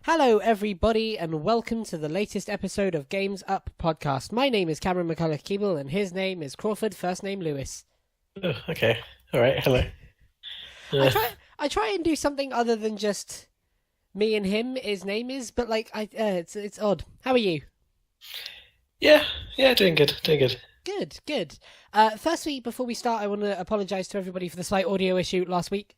Hello, everybody, and welcome to the latest episode of Games Up podcast. My name is Cameron McCulloch-Keeble, and his name is Crawford, first name Lewis. Oh, okay. All right. Hello. I Uh, try, I try and do something other than just me and him. His name is, but it's odd. How are you? yeah, yeah, doing good, doing good. Good, good. Firstly, before we start, I want to apologise to everybody for the slight audio issue last week.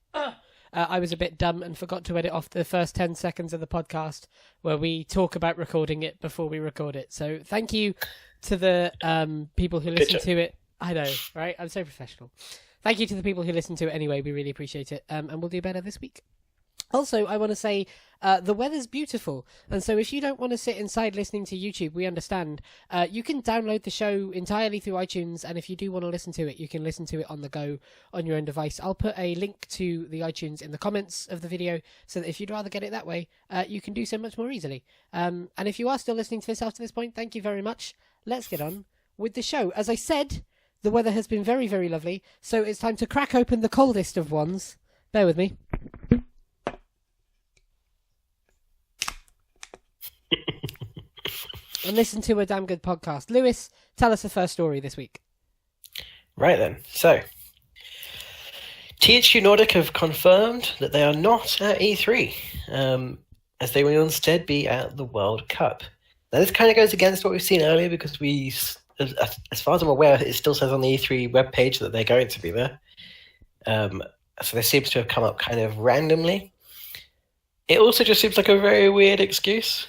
I was a bit dumb and forgot to edit off the first 10 seconds of the podcast where we talk about recording it before we record it. So thank you to the people who Good listen job. to it. I know, right? I'm so professional. Thank you to the people who listen to it anyway. We really appreciate it. And we'll do better this week. Also, I want to say the weather's beautiful. And so if you don't want to sit inside listening to YouTube, we understand. You can download the show entirely through iTunes. And if you do want to listen to it, you can listen to it on the go on your own device. I'll put a link to the iTunes in the comments of the video so that if you'd rather get it that way, you can do so much more easily. And if you are still listening to this after this point, thank you very much. Let's get on with the show. As I said, the weather has been very, very lovely. So it's time to crack open the coldest of ones. Bear with me. And listen to a damn good podcast. Lewis, tell us the first story this week. Right then. So, THQ Nordic have confirmed that they are not at E3, as they will instead be at the World Cup. Now, this kind of goes against what we've seen earlier because as far as I'm aware, it still says on the E3 webpage that they're going to be there. So this seems to have come up kind of randomly. It also just seems like a very weird excuse.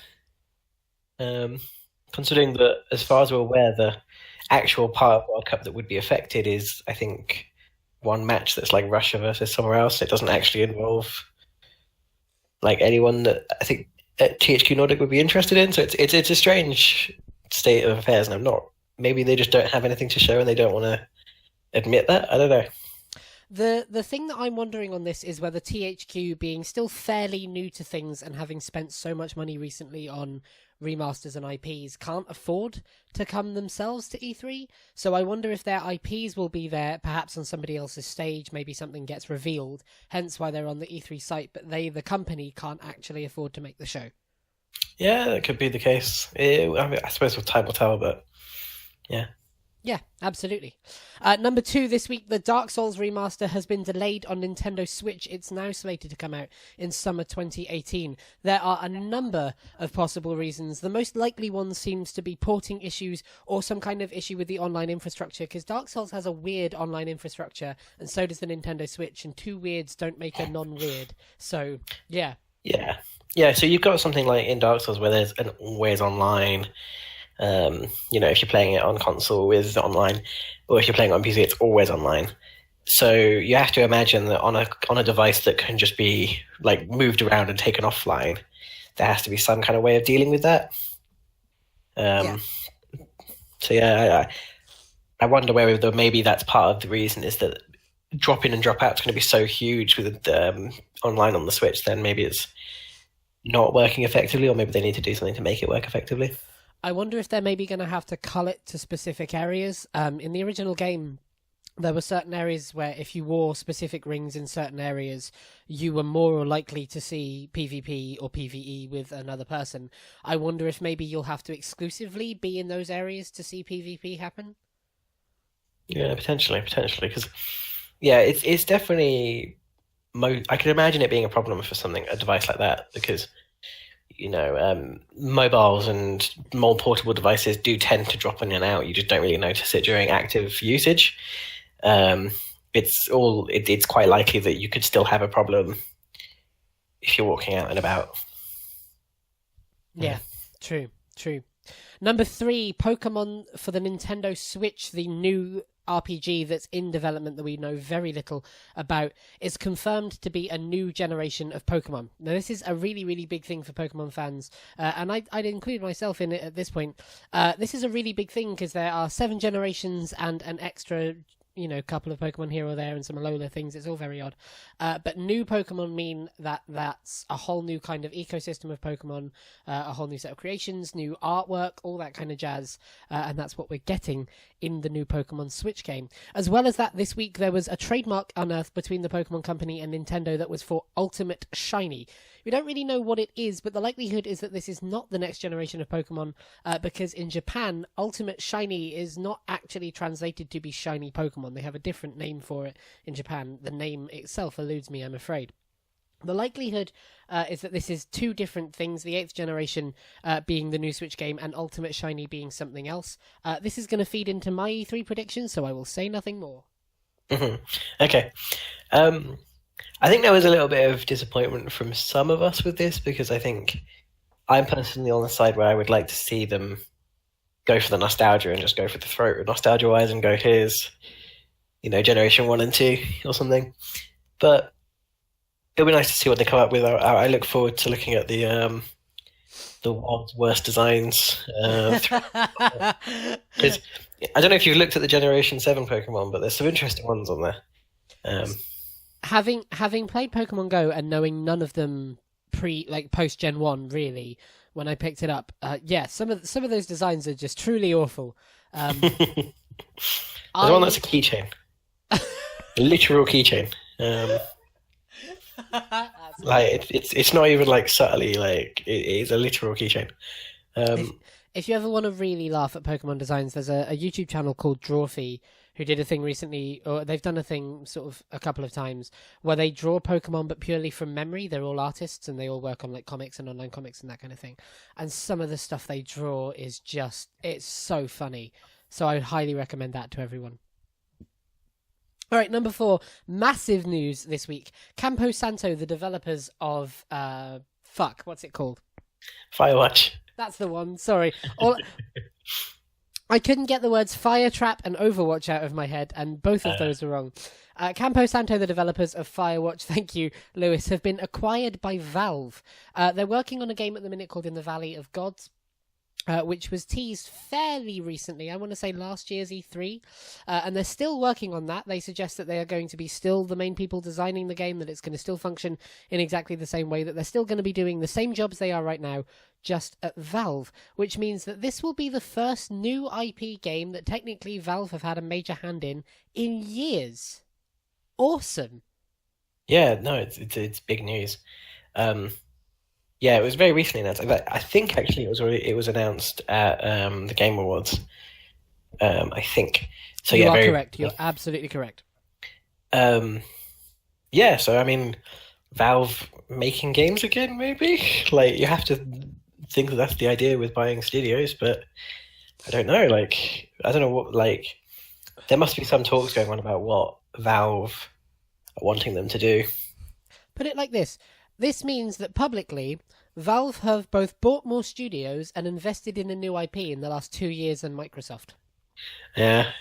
Considering that, as far as we're aware, the actual part of World Cup that would be affected is, I think, one match that's like Russia versus somewhere else. It doesn't actually involve like anyone that I think THQ Nordic would be interested in. So it's a strange state of affairs, and I'm not. Maybe they just don't have anything to show, and they don't want to admit that. I don't know. The thing that I'm wondering on this is whether THQ, being still fairly new to things and having spent so much money recently on remasters and IPs, can't afford to come themselves to E3. So I wonder if their IPs will be there, perhaps on somebody else's stage, maybe something gets revealed, hence why they're on the E3 site, but the company, can't actually afford to make the show. Yeah, that could be the case. I mean, I suppose with time will tell, but yeah. Yeah, absolutely. Number 2 this week, the Dark Souls remaster has been delayed on Nintendo Switch. It's now slated to come out in summer 2018. There are a number of possible reasons. The most likely one seems to be porting issues or some kind of issue with the online infrastructure, because Dark Souls has a weird online infrastructure, and so does the Nintendo Switch, and two weirds don't make a non-weird. So, yeah. Yeah. Yeah, so you've got something like in Dark Souls where there's an always online. If you're playing it on console with online, or if you're playing it on PC, it's always online. So you have to imagine that on a device that can just be like moved around and taken offline, there has to be some kind of way of dealing with that. Yeah. So yeah, I wonder whether maybe that's part of the reason is that drop in and drop out is going to be so huge with online on the Switch. Then maybe it's not working effectively, or maybe they need to do something to make it work effectively. I wonder if they're maybe going to have to cull it to specific areas. In the original game, there were certain areas where if you wore specific rings in certain areas, you were more likely to see PvP or PvE with another person. I wonder if maybe you'll have to exclusively be in those areas to see PvP happen. Yeah, potentially, because yeah, it's definitely. I can imagine it being a problem for a device like that, because mobiles and more portable devices do tend to drop in and out. You just don't really notice it during active usage. It's quite likely that you could still have a problem if you're walking out and about. Yeah, true. Number 3, Pokemon for the Nintendo Switch, the new RPG that's in development that we know very little about, is confirmed to be a new generation of Pokemon. Now, this is a really, really big thing for Pokemon fans, and I'd include myself in it at this point. This is a really big thing because there are 7 generations and an extra couple of Pokemon here or there and some Alola things. It's all very odd. But new Pokemon mean that's a whole new kind of ecosystem of Pokemon, a whole new set of creations, new artwork, all that kind of jazz. And that's what we're getting in the new Pokemon Switch game. As well as that, this week there was a trademark unearthed between the Pokemon Company and Nintendo that was for Ultimate Shiny. We don't really know what it is, but the likelihood is that this is not the next generation of Pokemon, because in Japan, Ultimate Shiny is not actually translated to be Shiny Pokemon. They have a different name for it in Japan. The name itself eludes me, I'm afraid. The likelihood is that this is two different things, the 8th generation being the new Switch game and Ultimate Shiny being something else. This is going to feed into my E3 predictions, so I will say nothing more. Okay. I think there was a little bit of disappointment from some of us with this, because I think I'm personally on the side where I would like to see them go for the nostalgia and just go for the throat nostalgia-wise and go, here's, Generation 1 and 2 or something. But it'll be nice to see what they come up with. I look forward to looking at the world's worst designs. Because I don't know if you've looked at the Generation 7 Pokemon, but there's some interesting ones on there. Having played Pokemon Go and knowing none of them post Gen 1, really, when I picked it up, some of those designs are just truly awful. There's one that's a keychain, a literal keychain. It's not even subtly it is a literal keychain. If you ever want to really laugh at Pokemon designs, there's a YouTube channel called Drawfee who did a thing recently, or they've done a thing sort of a couple of times, where they draw Pokemon but purely from memory. They're all artists and they all work on comics and online comics and that kind of thing. And some of the stuff they draw is it's so funny. So I would highly recommend that to everyone. All right, number 4, massive news this week. Campo Santo, the developers of what's it called? Firewatch. That's the one. Sorry. I couldn't get the words Fire Trap and Overwatch out of my head, and both of those were wrong. Campo Santo, the developers of Firewatch, thank you, Lewis, have been acquired by Valve. They're working on a game at the minute called In the Valley of Gods, which was teased fairly recently, I want to say last year's E3, and they're still working on that. They suggest that they are going to be still the main people designing the game, that it's going to still function in exactly the same way, that they're still going to be doing the same jobs they are right now, just at Valve, which means that this will be the first new IP game that technically Valve have had a major hand in years. Awesome. Yeah, no, it's big news. Yeah, it was very recently announced. I think actually it was announced at the Game Awards. I think. So you are correct. You're absolutely correct. Yeah. So I mean, Valve making games again, maybe. You have to think that that's the idea with buying studios, but I don't know. I don't know what. There must be some talks going on about what Valve are wanting them to do. Put it like this. This means that publicly, Valve have both bought more studios and invested in a new IP in the last 2 years than Microsoft. Yeah.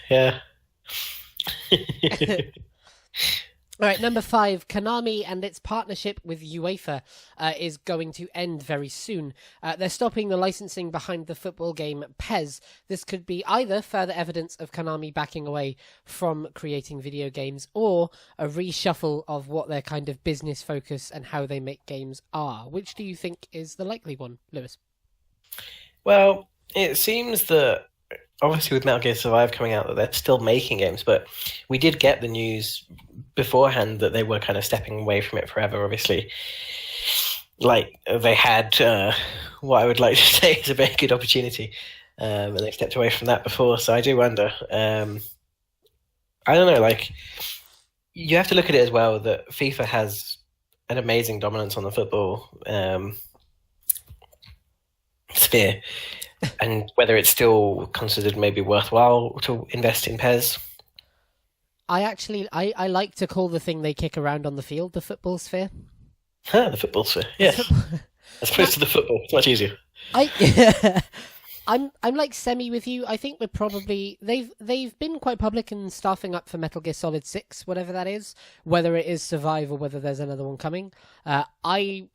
All right, number 5, Konami and its partnership with UEFA is going to end very soon. They're stopping the licensing behind the football game PES. This could be either further evidence of Konami backing away from creating video games, or a reshuffle of what their kind of business focus and how they make games are. Which do you think is the likely one, Lewis? Well, it seems that obviously with Metal Gear Survive coming out that they're still making games, but we did get the news beforehand that they were kind of stepping away from it forever, obviously. They had what I would like to say is a very good opportunity, and they stepped away from that before, so I do wonder. I don't know, you have to look at it as well that FIFA has an amazing dominance on the football sphere, and whether it's still considered maybe worthwhile to invest in PES. I like to call the thing they kick around on the field the football sphere. The football sphere, yes. As opposed to the football, it's much easier. I'm semi with you. I think we're probably they've been quite public in staffing up for Metal Gear Solid 6, whatever that is, whether it is Survive or whether there's another one coming. I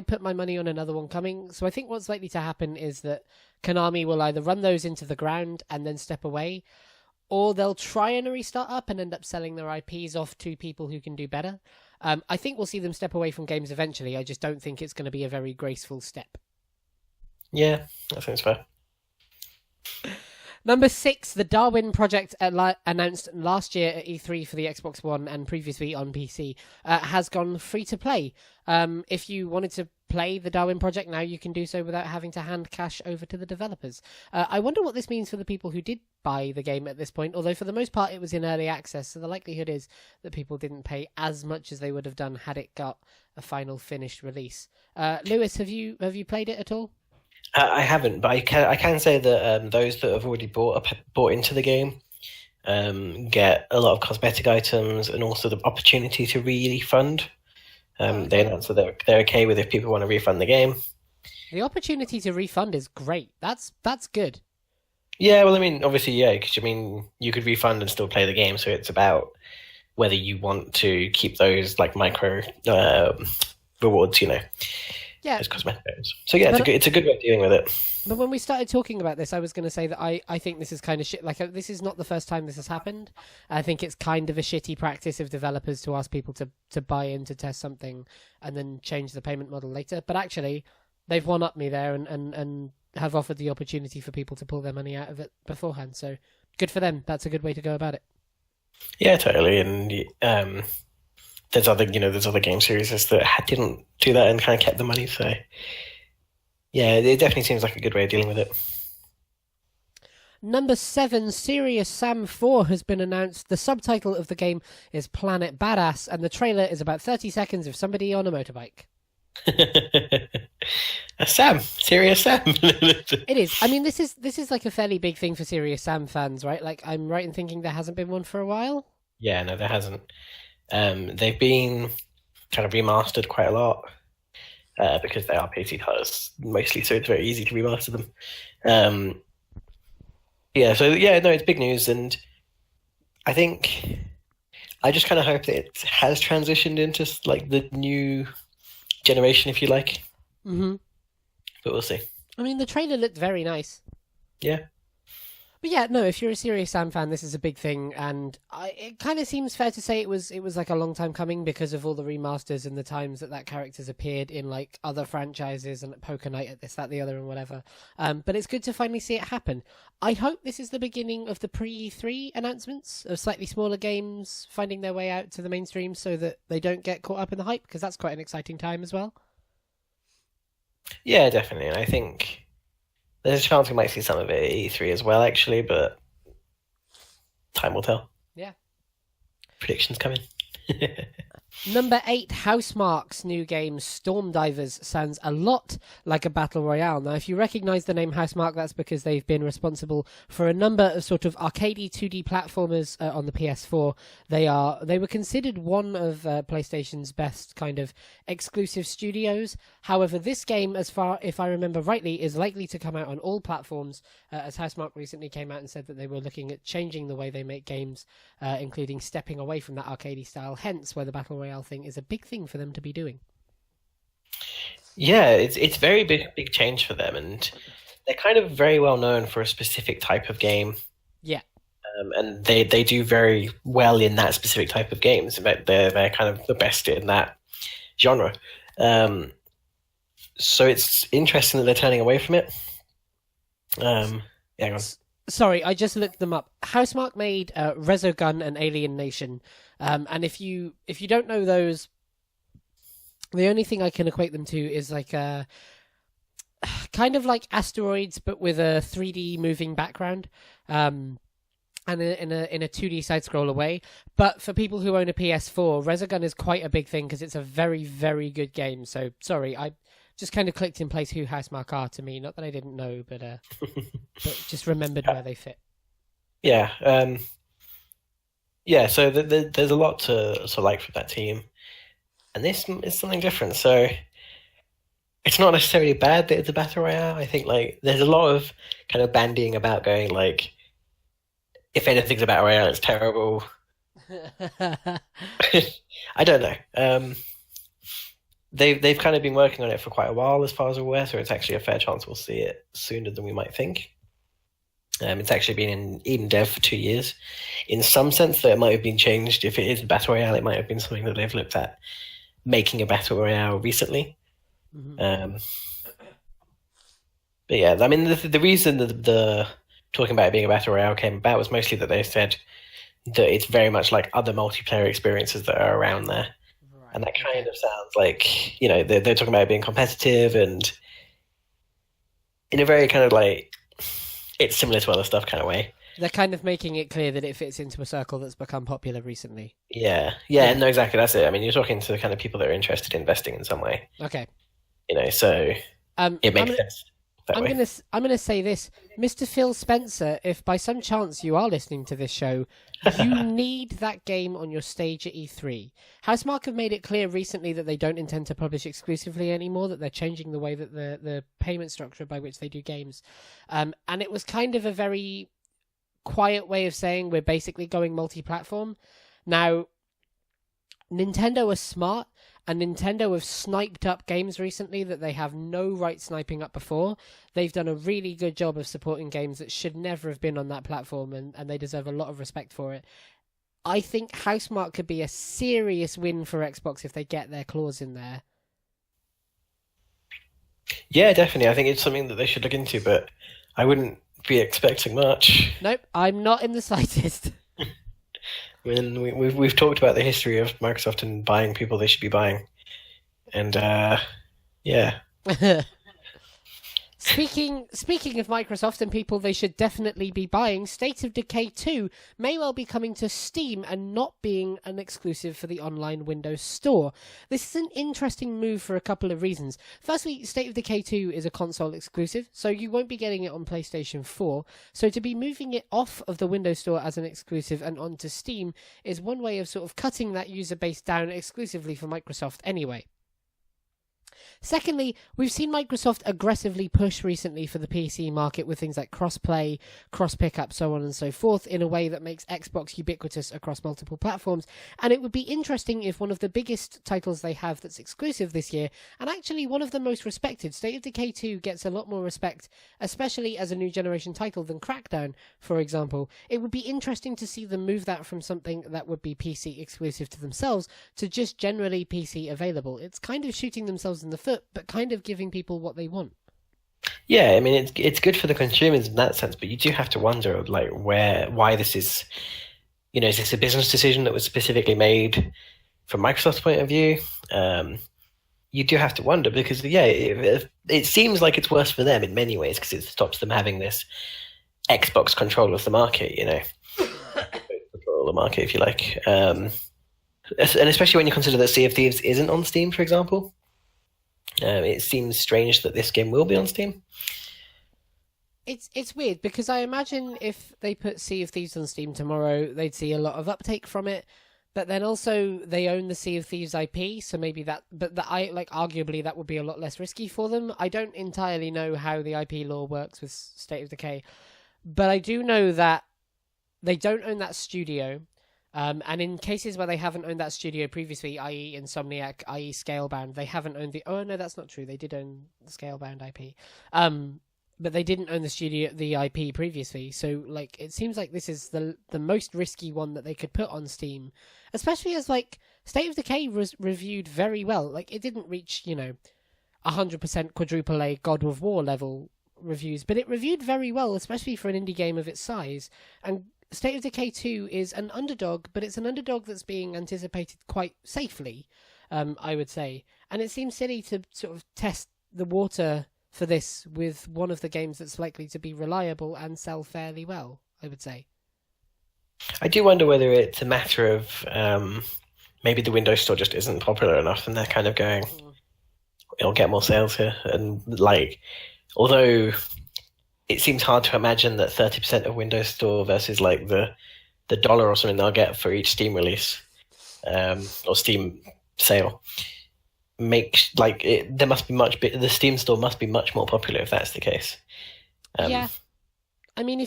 put my money on another one coming. So I think what's likely to happen is that Konami will either run those into the ground and then step away, or they'll try and restart up and end up selling their IPs off to people who can do better. I think we'll see them step away from games eventually. I just don't think it's going to be a very graceful step. Yeah, that sounds fair. Number 6, the Darwin project announced last year at E3 for the Xbox One and previously on PC has gone free to play. If you wanted to play the Darwin project now, you can do so without having to hand cash over to the developers. I wonder what this means for the people who did buy the game at this point, although for the most part it was in early access, so the likelihood is that people didn't pay as much as they would have done had it got a final finished release. Lewis, have you played it at all? I haven't, but I can say that those that have already bought into the game get a lot of cosmetic items and also the opportunity to refund. They announced that they're okay with if people want to refund the game. The opportunity to refund is great. That's good. Yeah, well, I mean, obviously, yeah, because you could refund and still play the game, so it's about whether you want to keep those like micro rewards, Yeah, as cosmetic items. So yeah, it's a good way of dealing with it. But when we started talking about this, I was going to say that I think this is kind of shit. Like, this is not the first time this has happened. I think it's kind of a shitty practice of developers to ask people to buy in to test something and then change the payment model later. But actually, they've one-upped me there and have offered the opportunity for people to pull their money out of it beforehand. So good for them. That's a good way to go about it. Yeah, totally. And there's other game series that didn't do that and kind of kept the money. So yeah, it definitely seems like a good way of dealing with it. Number 7, Serious Sam 4 has been announced. The subtitle of the game is Planet Badass, and the trailer is about 30 seconds of somebody on a motorbike. Serious Sam. It is. I mean, this is like a fairly big thing for Serious Sam fans, right? Like, I'm right in thinking there hasn't been one for a while. Yeah, no, there hasn't. They've been kind of remastered quite a lot because they are PC titles mostly, so it's very easy to remaster them. It's big news, and I think I just kind of hope that it has transitioned into like the new generation, if you like. Mm-hmm. But we'll see. I mean, the trailer looked very nice. Yeah. But yeah, no, if you're a Serious Sam fan, this is a big thing, and it kind of seems fair to say it was like a long time coming because of all the remasters and the times that character's appeared in like other franchises and Poker Night at this, that, the other, and whatever. But it's good to finally see it happen. I hope this is the beginning of the pre-3 announcements of slightly smaller games finding their way out to the mainstream so that they don't get caught up in the hype, because that's quite an exciting time as well. Yeah, definitely. And I think there's a chance we might see some of it at E3 as well, actually, but time will tell. Yeah. Predictions coming. Number 8, Housemarque's new game, Storm Divers, sounds a lot like a battle royale. Now, if you recognise the name Housemarque, that's because they've been responsible for a number of sort of arcadey 2D platformers on the PS4. They were considered one of PlayStation's best kind of exclusive studios. However, this game, as far if I remember rightly, is likely to come out on all platforms, as Housemarque recently came out and said that they were looking at changing the way they make games, including stepping away from that arcadey style, hence where the battle royale thing is a big thing for them to be doing. Yeah, it's very big change for them, and they're kind of very well known for a specific type of game. Yeah. And they do very well in that specific type of games. In fact, they're kind of the best in that genre. So it's interesting that they're turning away from it. Hang on. Sorry, I just looked them up. Housemarque made Resogun and Alien Nation, and if you don't know those, the only thing I can equate them to is like a kind of like Asteroids, but with a 3D moving background, and in a 2D side scroller way. But for people who own a PS4, Resogun is quite a big thing because it's a very, very good game. So sorry, I just kind of clicked in place who Housemarque are to me. Not that I didn't know, but just remembered where they fit. Yeah. So there's a lot to like from that team. And this is something different. So it's not necessarily bad that it's a battle royale. I think like there's a lot of kind of bandying about going like, if anything's a battle royale, it's terrible. I don't know. They've kind of been working on it for quite a while, as far as I'm aware, so it's actually a fair chance we'll see it sooner than we might think. It's actually been in dev for 2 years. In some sense, that it might have been changed. If it is a battle royale, it might have been something that they've looked at making a battle royale recently. Mm-hmm. But yeah, I mean, the reason the talking about it being a battle royale came about was mostly that they said that it's very much like other multiplayer experiences that are around there. Right. And that kind of sounds like, they're talking about it being competitive and in a very kind of like, it's similar to other stuff kind of way. They're kind of making it clear that it fits into a circle that's become popular recently. Yeah, no, exactly, that's it. I mean, you're talking to the kind of people that are interested in investing in some way. Okay. So it makes sense. I'm gonna say this, Mr. Phil Spencer. If by some chance you are listening to this show, you need that game on your stage at E3. Housemarque have made it clear recently that they don't intend to publish exclusively anymore. That they're changing the way that the payment structure by which they do games, and it was kind of a very quiet way of saying we're basically going multi-platform. Now, Nintendo are smart. And Nintendo have sniped up games recently that they have no right sniping up before. They've done a really good job of supporting games that should never have been on that platform, and they deserve a lot of respect for it. I think Housemarque could be a serious win for Xbox if they get their claws in there. Yeah, definitely. I think it's something that they should look into, but I wouldn't be expecting much. Nope, I'm not in the slightest. When we've talked about the history of Microsoft and buying people they should be buying, and yeah. Speaking of Microsoft and people they should definitely be buying, State of Decay 2 may well be coming to Steam and not being an exclusive for the online Windows Store. This is an interesting move for a couple of reasons. Firstly, State of Decay 2 is a console exclusive, so you won't be getting it on PlayStation 4. So to be moving it off of the Windows Store as an exclusive and onto Steam is one way of sort of cutting that user base down exclusively for Microsoft anyway. Secondly, we've seen Microsoft aggressively push recently for the PC market with things like cross-play, cross-pickup, so on and so forth, in a way that makes Xbox ubiquitous across multiple platforms. And it would be interesting if one of the biggest titles they have that's exclusive this year, and actually one of the most respected, State of Decay 2 gets a lot more respect, especially as a new generation title, than Crackdown, for example. It would be interesting to see them move that from something that would be PC exclusive to themselves to just generally PC available. It's kind of shooting themselves in the foot, but kind of giving people what they want. Yeah, I mean it's good for the consumers in that sense, but you do have to wonder like why this is. Is this a business decision that was specifically made from Microsoft's point of view? You do have to wonder because it seems like it's worse for them in many ways because it stops them having this Xbox control of the market. Control of the market, if you like, and especially when you consider that Sea of Thieves isn't on Steam, for example. It seems strange that this game will be on Steam. It's weird because I imagine if they put Sea of Thieves on Steam tomorrow, they'd see a lot of uptake from it. But then also they own the Sea of Thieves IP, so maybe arguably that would be a lot less risky for them. I don't entirely know how the IP law works with State of Decay, but I do know that they don't own that studio. And in cases where they haven't owned that studio previously, i.e. Insomniac, i.e. Scalebound, they haven't owned the... Oh, no, that's not true. They did own the Scalebound IP. But they didn't own the IP previously. So, it seems like this is the most risky one that they could put on Steam. Especially as, State of Decay was reviewed very well. It didn't reach, 100% quadruple A God of War level reviews. But it reviewed very well, especially for an indie game of its size. And State of Decay 2 is an underdog, but it's an underdog that's being anticipated quite safely, I would say. And it seems silly to sort of test the water for this with one of the games that's likely to be reliable and sell fairly well, I would say. I do wonder whether it's a matter of maybe the Windows Store just isn't popular enough and they're kind of going, it'll get more sales here. And although... It seems hard to imagine that 30% of Windows Store versus the $1 or something they'll get for each Steam release or Steam sale makes there must be the Steam Store must be much more popular if that's the case. Yeah, I mean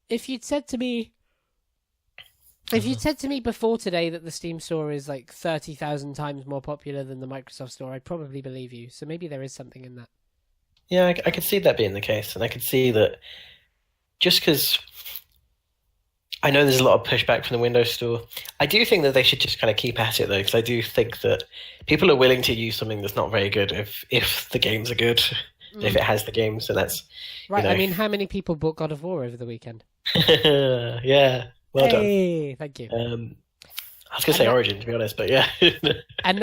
if you'd said to me before today that the Steam Store is 30,000 times more popular than the Microsoft Store, I'd probably believe you. So maybe there is something in that. Yeah, I could see that being the case, and I could see that just because I know there's a lot of pushback from the Windows Store, I do think that they should just kind of keep at it, though, because I do think that people are willing to use something that's not very good if the games are good. And if it has the games, then that's Right, you I know. mean, how many people bought God of War over the weekend? Yeah, well done. Hey, thank you. I was going to say Origin, to be honest, but yeah. And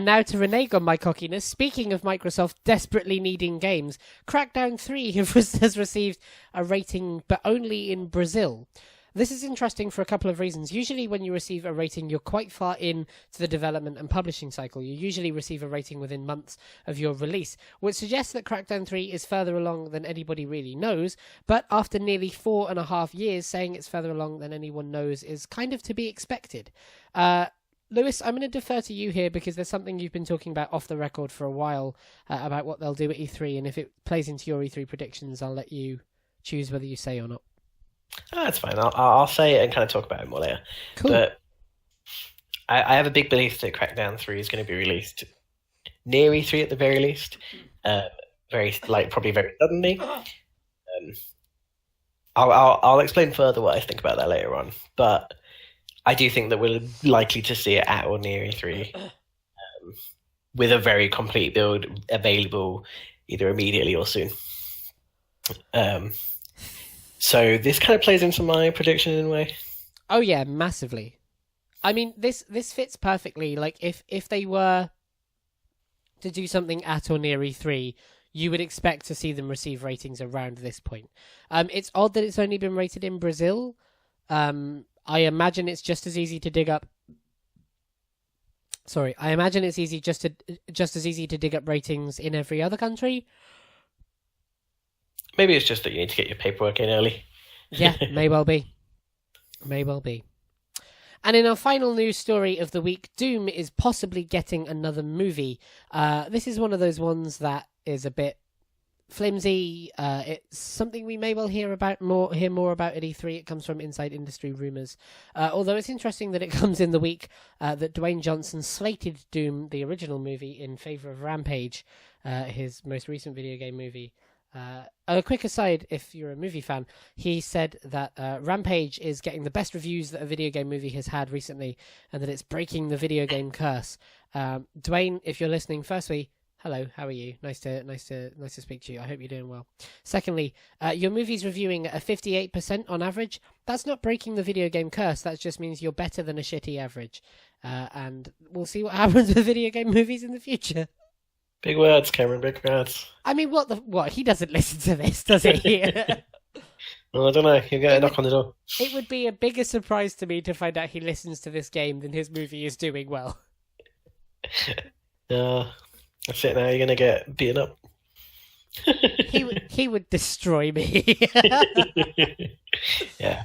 now to renege on my cockiness. Speaking of Microsoft desperately needing games, Crackdown 3 has received a rating, but only in Brazil. This is interesting for a couple of reasons. Usually when you receive a rating, you're quite far into the development and publishing cycle. You usually receive a rating within months of your release, which suggests that Crackdown 3 is further along than anybody really knows. But after nearly 4.5 years, saying it's further along than anyone knows is kind of to be expected. Lewis, I'm going to defer to you here because there's something you've been talking about off the record for a while about what they'll do at E3, and if it plays into your E3 predictions, I'll let you choose whether you say or not. Oh, that's fine. I'll say it and kind of talk about it more later. Cool. But I have a big belief that Crackdown 3 is going to be released near E3 at the very least. Probably very suddenly. I'll explain further what I think about that later on. But I do think that we're likely to see it at or near E3 with a very complete build available either immediately or soon. So this kind of plays into my prediction in a way. Oh yeah, massively. I mean, this fits perfectly. Like if they were to do something at or near E3, you would expect to see them receive ratings around this point. It's odd that it's only been rated in Brazil. I imagine it's just as easy to dig up. Sorry, I imagine it's just as easy to dig up ratings in every other country. Maybe it's just that you need to get your paperwork in early. Yeah, may well be. May well be. And in our final news story of the week, Doom is possibly getting another movie. This is one of those ones that is a bit flimsy. It's something we may well hear more about at E3. It comes from inside industry rumours. Although it's interesting that it comes in the week that Dwayne Johnson slated Doom, the original movie, in favour of Rampage, his most recent video game movie. A quick aside, if you're a movie fan, he said that Rampage is getting the best reviews that a video game movie has had recently, and that it's breaking the video game curse. Dwayne, if you're listening, firstly, hello, how are you? Nice to speak to you. I hope you're doing well. Secondly, your movie's reviewing at a 58% on average. That's not breaking the video game curse. That just means you're better than a shitty average. And we'll see what happens with video game movies in the future. Big words, Cameron, big words. I mean, what? He doesn't listen to this, does he? Well, I don't know. You'll get a knock on the door. It would be a bigger surprise to me to find out he listens to this game than his movie is doing well. That's it now. You're going to get beaten up. He would destroy me. Yeah.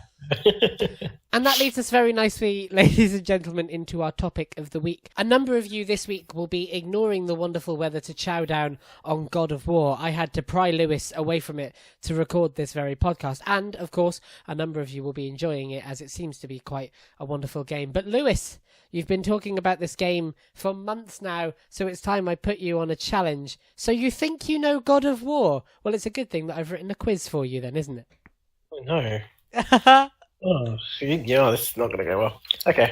And that leads us very nicely, ladies and gentlemen, into our topic of the week. A number of you this week will be ignoring the wonderful weather to chow down on God of War. I had to pry Lewis away from it to record this very podcast. And, of course, a number of you will be enjoying it, as it seems to be quite a wonderful game. But, Lewis, you've been talking about this game for months now, so it's time I put you on a challenge. So you think you know God of War? Well, it's a good thing that I've written a quiz for you then, isn't it? Oh, no. Oh, yeah, this is not going to go well. Okay.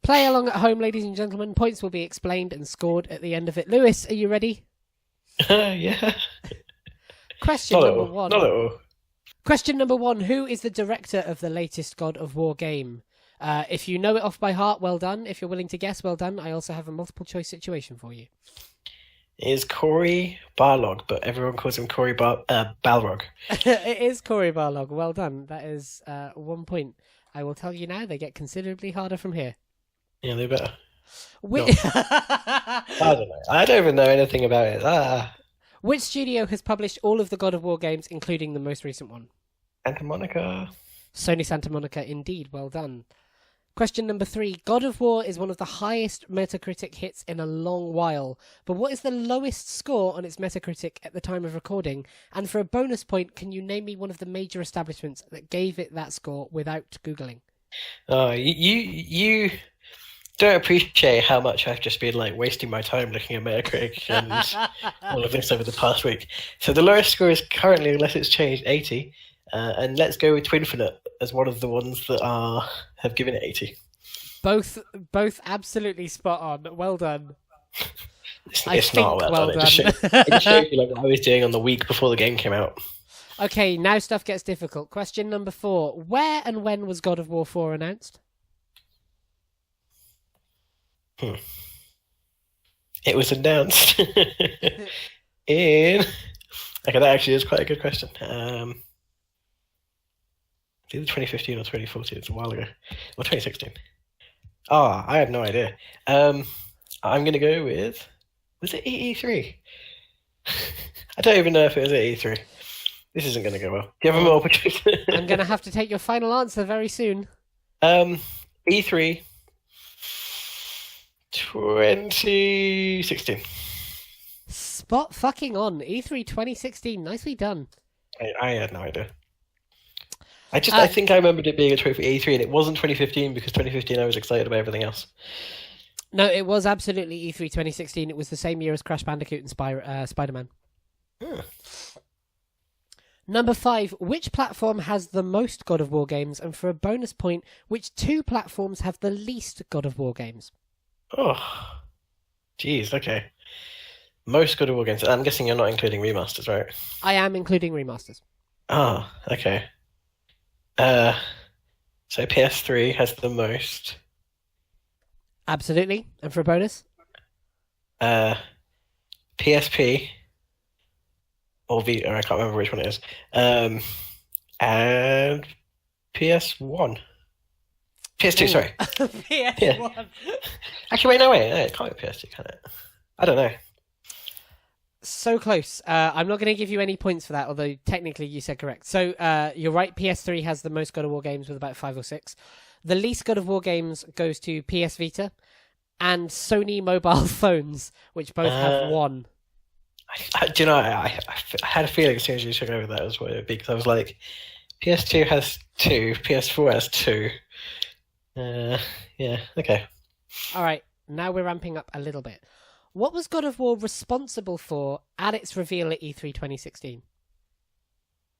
Play along at home, ladies and gentlemen. Points will be explained and scored at the end of it. Lewis, are you ready? Yeah. Question number one. Not at all. Question number one. Who is the director of the latest God of War game? If you know it off by heart, well done. If you're willing to guess, well done. I also have a multiple choice situation for you. It is Cory Barlog, but everyone calls him Cory Balrog. It is Cory Barlog. Well done. That is 1 point. I will tell you now, they get considerably harder from here. Yeah, they better. No. I don't know. I don't even know anything about it. Which studio has published all of the God of War games, including the most recent one? Santa Monica. Sony Santa Monica, indeed. Well done. Question number 3. God of War is one of the highest Metacritic hits in a long while, but what is the lowest score on its Metacritic at the time of recording? And for a bonus point, can you name me one of the major establishments that gave it that score without Googling? Oh, you don't appreciate how much I've just been wasting my time looking at Metacritic and all of this over the past week. So the lowest score is currently, unless it's changed, 80. And let's go with Twinfinite as one of the ones that have given it 80. Both absolutely spot on. Well done. It's not well done. It just shows you like what I was doing on the week before the game came out. Okay, now stuff gets difficult. Question number 4. Where and when was God of War 4 announced? It was announced in... Okay, that actually is quite a good question. Either 2015 or 2014. It's a while ago. Or 2016. Oh, I have no idea. I'm going to go with... Was it E3? I don't even know if it was at E3. This isn't going to go well. Do you have a more opportunity? I'm going to have to take your final answer very soon. E3 2016. Spot fucking on. E3 2016. Nicely done. I had no idea. I think I remembered it being a trophy E3, and it wasn't 2015 because 2015 I was excited about everything else. No, it was absolutely E3 2016. It was the same year as Crash Bandicoot and Spider-Man. Number 5. Which platform has the most God of War games? And for a bonus point, which 2 platforms have the least God of War games? Oh, jeez. Okay. Most God of War games. I'm guessing you're not including remasters, right? I am including remasters. Oh, okay. So PS3 has the most. Absolutely. And for a bonus? PSP or Vita, I can't remember which one it is. And PS1. PS2, sorry. PS1. Yeah. Actually, wait, no, it can't be PS2, can it? I don't know. So close. I'm not going to give you any points for that, although technically you said correct. So you're right, PS3 has the most God of War games with about 5 or 6. The least God of War games goes to PS Vita and Sony mobile phones, which both have 1. Do you know, I had a feeling as soon as you took over that was what it would be, because I was like, PS2 has 2, PS4 has 2. Yeah, okay. All right, now we're ramping up a little bit. What was God of War responsible for at its reveal at E3 2016?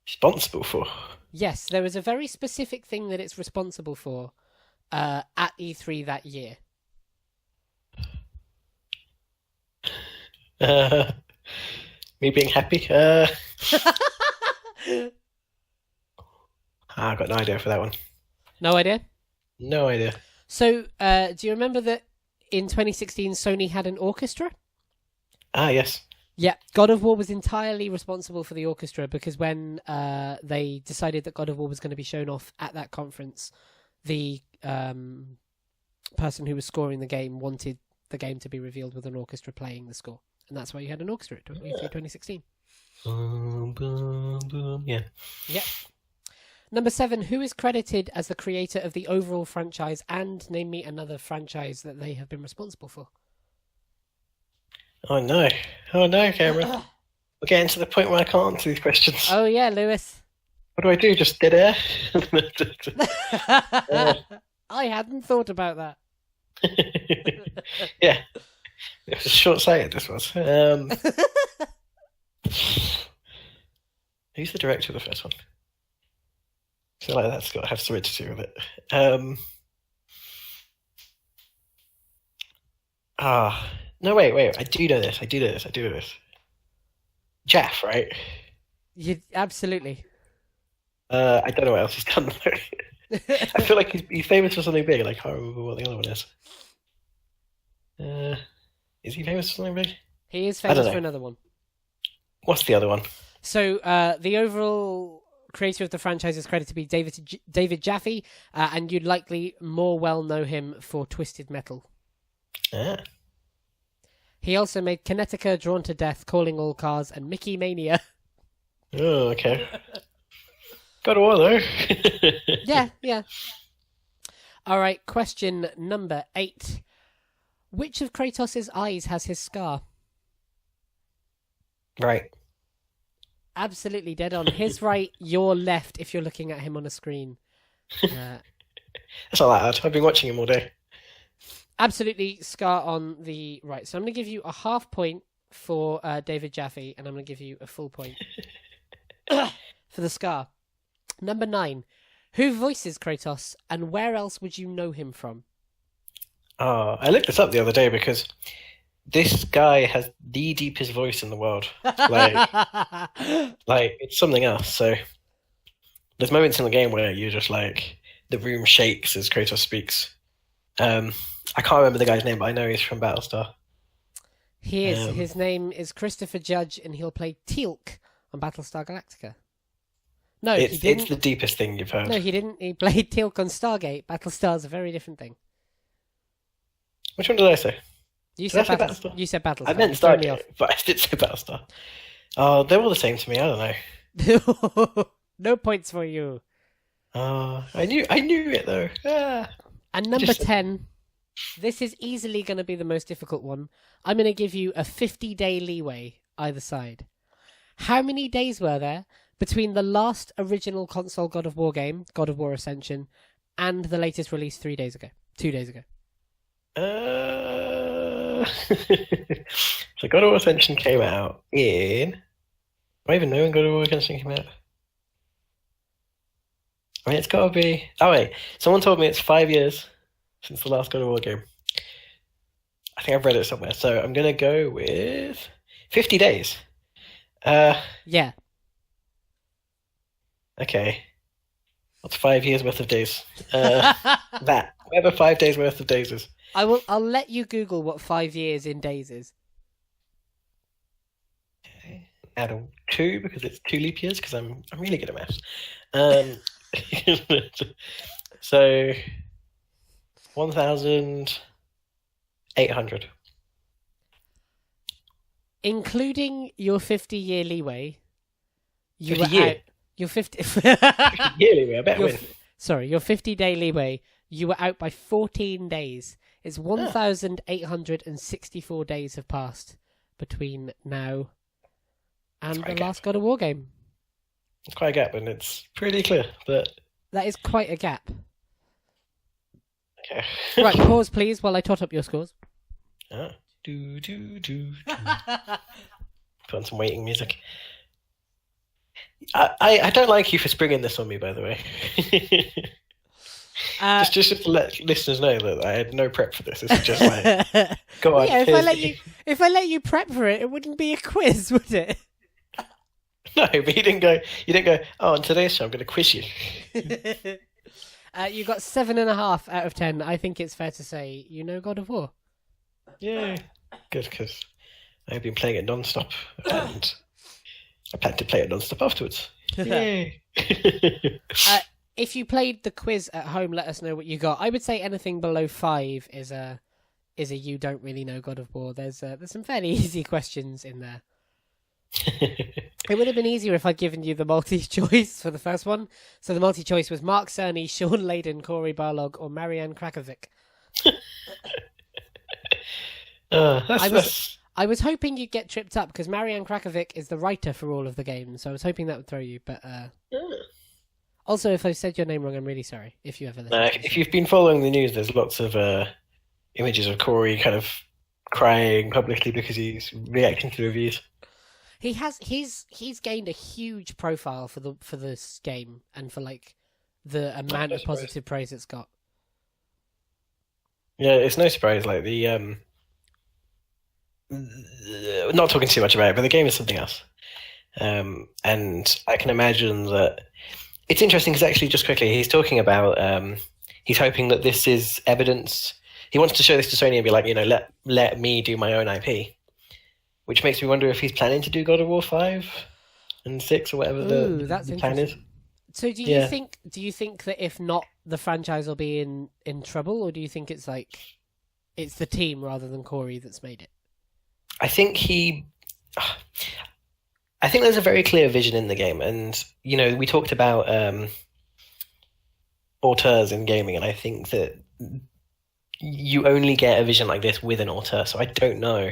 Responsible for? Yes, there was a very specific thing that it's responsible for at E3 that year. Me being happy? I've got no idea for that one. No idea? No idea. So, do you remember that in 2016 Sony had an orchestra? Ah, yes. Yeah, God of War was entirely responsible for the orchestra because when they decided that God of War was going to be shown off at that conference, the person who was scoring the game wanted the game to be revealed with an orchestra playing the score. And that's why you had an orchestra at E3 2016. Yeah. Yep. Number 7, who is credited as the creator of the overall franchise, and name me another franchise that they have been responsible for? Oh no, Cameron. We're getting to the point where I can't answer these questions. Oh yeah, Lewis. What do I do? Just dead air? I hadn't thought about that. Yeah. It was short-sighted, this was. Who's the director of the first one? I feel like that's got to have something to do with it. No, wait. I do know this. Jeff, right? Absolutely. I don't know what else he's done. I feel like he's famous for something big, and I can't remember what the other one is. Is he famous for something big? He is famous for another one. What's the other one? So the overall creator of the franchise is credited to be David Jaffe, and you'd likely more well know him for Twisted Metal. Ah. He also made Kinetica, Drawn to Death, Calling All Cars, and Mickey Mania. Oh, okay. Got a while though. Yeah. All right, question number 8. Which of Kratos' eyes has his scar? Right. Absolutely dead on. His right, your left, if you're looking at him on a screen. That's not that hard. I've been watching him all day. Absolutely scar on the right. So I'm going to give you a half point for David Jaffe, and I'm going to give you a full point for the scar. Number 9. Who voices Kratos, and where else would you know him from? I looked this up the other day because this guy has the deepest voice in the world. Like, like it's something else. So there's moments in the game where you're just like the room shakes as Kratos speaks. I can't remember the guy's name, but I know he's from Battlestar. His name is Christopher Judge, and he'll play Teal'c on Battlestar Galactica. No, he didn't. It's the deepest thing you've heard. No, he didn't. He played Teal'c on Stargate. Battlestar's a very different thing. Which one did I say? You Did I said say Battlestar. You said Battlestar. I meant You threw me Stargate, but I did say Battlestar. Oh, they're all the same to me. I don't know. off. No points for you. I knew it though. And number Just- 10, this is easily going to be the most difficult one. I'm going to give you a 50-day leeway either side. How many days were there between the last original console God of War game, God of War Ascension, and the latest release 2 days ago? So God of War Ascension came out in. Do I even know when God of War Ascension came out? I mean, it's got to be. Oh wait, someone told me it's 5 years since the last God of War game. I think I've read it somewhere, so I'm gonna go with 50 days. Yeah. Okay. What's 5 years worth of days? Whatever 5 days worth of days is. I'll let you Google what 5 years in days is. Add a 2 because it's 2 leap years because I'm really good at maths. So 1,800. Including your 50-year leeway, you 50 were year? out. Your 50. Yearly, I bet Your win. Sorry, your 50-day leeway, you were out by 14 days. It's 1,864 days have passed between now and That's quite the a last God of War game. It's quite a gap, and it's pretty clear. But That is quite a gap. okay. Right, pause please while I tot up your scores. Do. Put on some waiting music. I don't like you for springing this on me, by the way. Just to let listeners know that I had no prep for this. This is just like, go on. Yeah, if I let you prep for it, it wouldn't be a quiz, would it? No, but you didn't go. Oh, on today's show, I'm going to quiz you. You got 7.5 out of 10. I think it's fair to say you know God of War. Yeah, good, because I've been playing it non-stop, and I plan to play it non-stop afterwards. Yay! If you played the quiz at home, let us know what you got. I would say anything below 5 is a you don't really know God of War. There's some fairly easy questions in there. It would have been easier if I'd given you the multi-choice for the first one. So the multi-choice was Mark Cerny, Sean Layden, Corey Barlog, or Marianne Krakovic. I was hoping you'd get tripped up because Marianne Krakovic is the writer for all of the games, so I was hoping that would throw you. But also, if I said your name wrong, I'm really sorry. If you ever listen. If you've been following the news, there's lots of images of Corey kind of crying publicly because he's reacting to reviews. He's gained a huge profile for this game and for like the amount of positive praise it's got. Yeah, it's no surprise. Like the not talking too much about it, but the game is something else. And I can imagine that it's interesting because actually, just quickly, he's talking about he's hoping that this is evidence. He wants to show this to Sony and be like, let me do my own IP, which makes me wonder if he's planning to do God of War 5 and 6 or whatever the plan is. So do you think that if not, the franchise will be in trouble, or do you think it's like it's the team rather than Corey that's made it? I think there's a very clear vision in the game, and we talked about auteurs in gaming, and I think that you only get a vision like this with an auteur. So I don't know,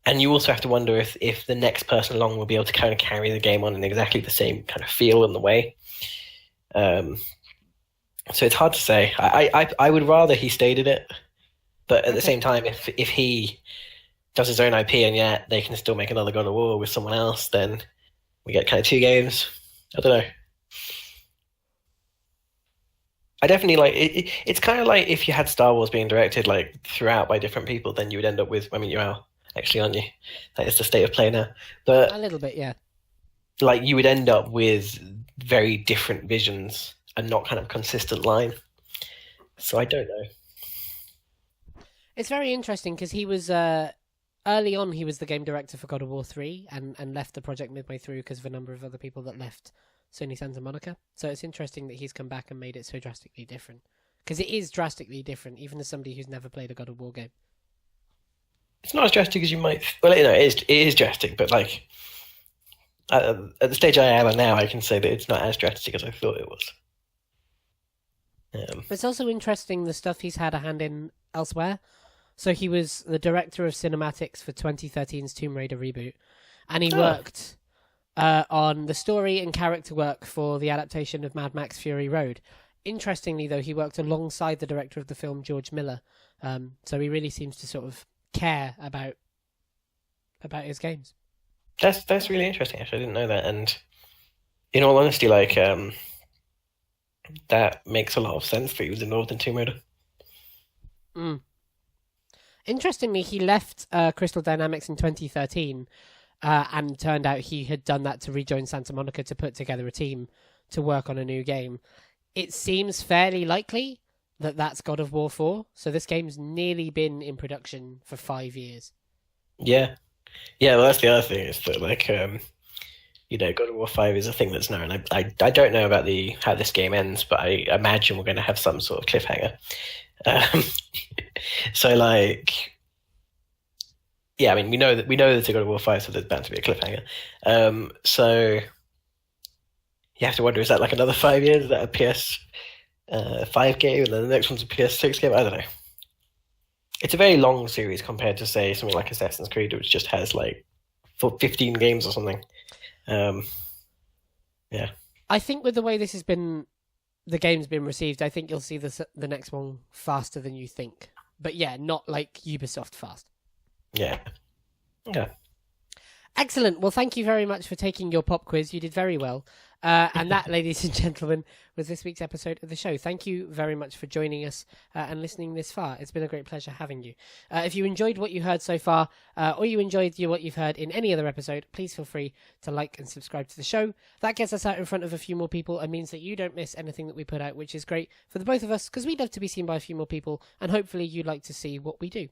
and you also have to wonder if the next person along will be able to kind of carry the game on in exactly the same kind of feel and the way. So it's hard to say. I would rather he stayed in it, but at the same time, if he does his own IP and yet they can still make another God of War with someone else, then we get kind of 2 games. I don't know. I definitely like it. It's kind of like if you had Star Wars being directed like throughout by different people, then you would end up with. I mean, you are actually, aren't you? That is the state of play now. A But little bit, yeah. like, you would end up with very different visions and not kind of consistent line. So I don't know. It's very interesting because he was early on. He was the game director for God of War 3 and left the project midway through because of a number of other people that left Sony Santa Monica. So it's interesting that he's come back and made it so drastically different because it is drastically different, even as somebody who's never played a God of War game. It's not as drastic as you might. Well, it is drastic, but like at the stage I am now, I can say that it's not as drastic as I thought it was. It's also interesting the stuff he's had a hand in elsewhere. So he was the director of cinematics for 2013's Tomb Raider reboot, and he worked on the story and character work for the adaptation of Mad Max Fury Road. Interestingly, though, he worked alongside the director of the film, George Miller. So he really seems to sort of care about his games. That's really interesting. Actually, I didn't know that. And in all honesty, like that makes a lot of sense that he was involved in Tomb Raider. Mm. Interestingly, he left Crystal Dynamics in 2013, and turned out he had done that to rejoin Santa Monica to put together a team to work on a new game. It seems fairly likely that that's God of War 4, so this game's nearly been in production for 5 years. Yeah, yeah. Well, that's the other thing is that like God of War 5 is a thing that's known. I don't know about the how this game ends, but I imagine we're going to have some sort of cliffhanger. Um, so like, yeah, I mean, we know that it's a God of War 5, so there's bound to be a cliffhanger. So you have to wonder, is that like another 5 years? Is that a PS5 game, and then the next one's a PS6 game? I don't know. It's a very long series compared to, say, something like Assassin's Creed, which just has like 15 games or something. Yeah. I think with the way the game's been received, I think you'll see the next one faster than you think. But yeah, not like Ubisoft fast. Yeah. Okay. Excellent. Well, thank you very much for taking your pop quiz. You did very well. And that, ladies and gentlemen, was this week's episode of the show. Thank you very much for joining us and listening this far. It's been a great pleasure having you. If you enjoyed what you heard so far, or you enjoyed what you've heard in any other episode, please feel free to like and subscribe to the show. That gets us out in front of a few more people and means that you don't miss anything that we put out, which is great for the both of us because we'd love to be seen by a few more people, and hopefully you'd like to see what we do.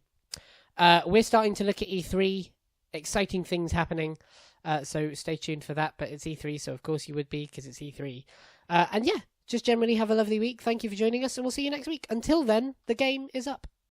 We're starting to look at E3. Exciting things happening, so stay tuned for that. But it's E3, so of course you would be because it's E3. And yeah, just generally have a lovely week. Thank you for joining us, and we'll see you next week. Until then, the game is up.